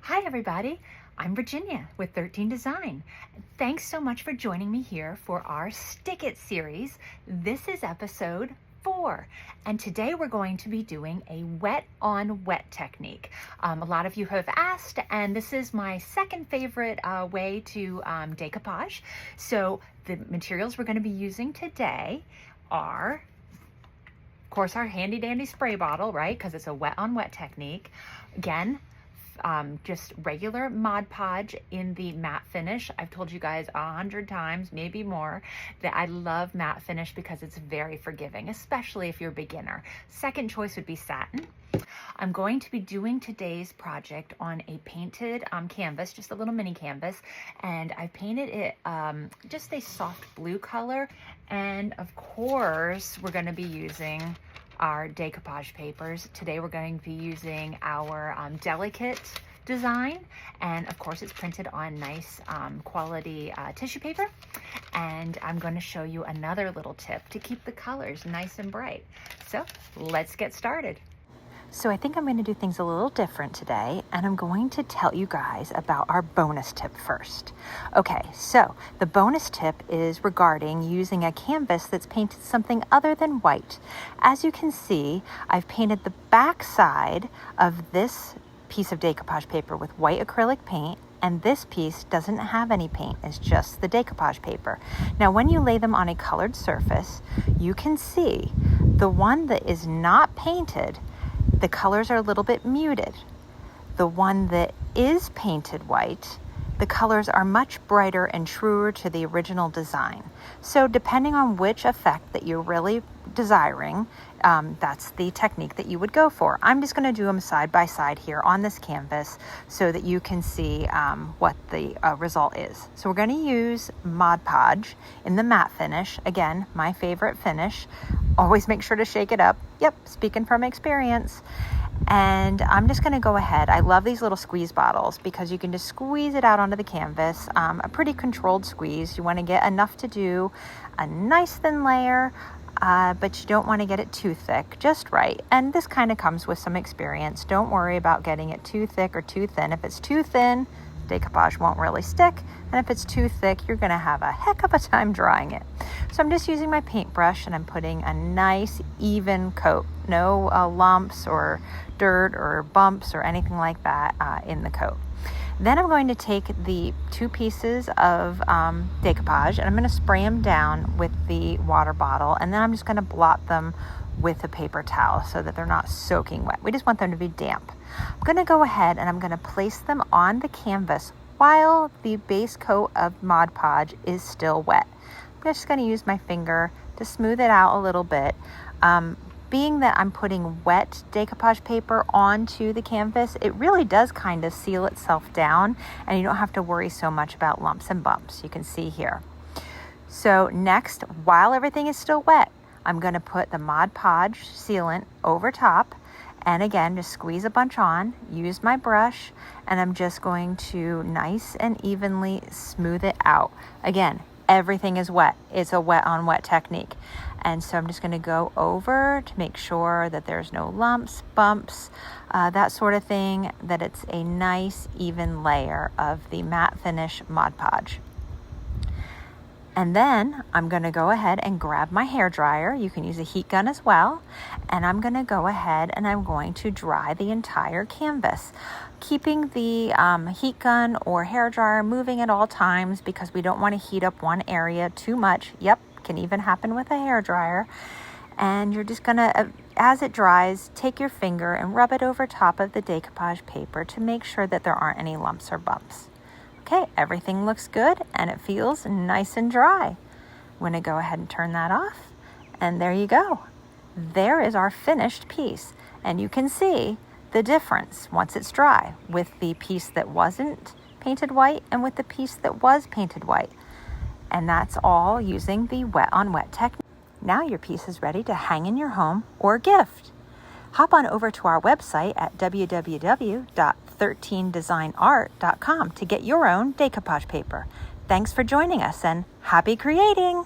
Hi everybody, I'm Virginia with 13 Design. Thanks so much for joining me here for our Stick It series. This is episode 4, and today we're going to be doing a wet on wet technique. A lot of you have asked, and this is my second favorite way to decoupage. So the materials we're going to be using today are, of course, our handy dandy spray bottle, right? Because it's a wet on wet technique. Again, just regular Mod Podge in the matte finish. I've told you guys 100 times, maybe more, that I love matte finish because it's very forgiving, especially if you're a beginner. Second choice would be satin. I'm going to be doing today's project on a painted canvas, just a little mini canvas, and I painted it just a soft blue color. And of course, we're going to be using our decoupage papers. Today we're going to be using our delicate design, and of course it's printed on nice quality tissue paper. And I'm going to show you another little tip to keep the colors nice and bright. So let's get started. So I think I'm going to do things a little different today, and I'm going to tell you guys about our bonus tip first. Okay, so the bonus tip is regarding using a canvas that's painted something other than white. As you can see, I've painted the back side of this piece of decoupage paper with white acrylic paint, and this piece doesn't have any paint, it's just the decoupage paper. Now when you lay them on a colored surface, you can see the one that is not painted, the colors are a little bit muted. The one that is painted white, the colors are much brighter and truer to the original design. So depending on which effect that you're really desiring, that's the technique that you would go for. I'm just going to do them side by side here on this canvas so that you can see what the result is. So we're going to use Mod Podge in the matte finish. Again, my favorite finish. Always make sure to shake it up. Yep, speaking from experience. And I'm just going to go ahead. I love these little squeeze bottles because you can just squeeze it out onto the canvas. A pretty controlled squeeze. You want to get enough to do a nice thin layer, but you don't want to get it too thick, just right. And this kind of comes with some experience. Don't worry about getting it too thick or too thin. If it's too thin, decoupage won't really stick, and if it's too thick, you're going to have a heck of a time drying it. So I'm just using my paintbrush, and I'm putting a nice even coat, no lumps or dirt or bumps or anything like that in the coat. Then I'm going to take the two pieces of decoupage, and I'm going to spray them down with the water bottle, and then I'm just going to blot them with a paper towel so that they're not soaking wet. We just want them to be damp. I'm going to go ahead and I'm going to place them on the canvas while the base coat of Mod Podge is still wet. I'm just going to use my finger to smooth it out a little bit. Being that I'm putting wet decoupage paper onto the canvas, it really does kind of seal itself down, and you don't have to worry so much about lumps and bumps. You can see here. So next, while everything is still wet, I'm going to put the Mod Podge sealant over top, and again, just squeeze a bunch on, use my brush, and I'm just going to nice and evenly smooth it out. Again, everything is wet. It's a wet on wet technique. And so I'm just going to go over to make sure that there's no lumps, bumps, that sort of thing, that it's a nice even layer of the matte finish Mod Podge. And then I'm going to go ahead and grab my hair dryer. You can use a heat gun as well. And I'm going to go ahead and I'm going to dry the entire canvas, keeping the heat gun or hair dryer moving at all times because we don't want to heat up one area too much. Yep, can even happen with a hair dryer. And you're just going to, as it dries, take your finger and rub it over top of the decoupage paper to make sure that there aren't any lumps or bumps. Okay, everything looks good and it feels nice and dry. I'm going to go ahead and turn that off, and there you go. There is our finished piece, and you can see the difference once it's dry with the piece that wasn't painted white and with the piece that was painted white. And that's all using the wet on wet technique. Now your piece is ready to hang in your home or gift. Hop on over to our website at www.13designart.com to get your own decoupage paper. Thanks for joining us, and happy creating!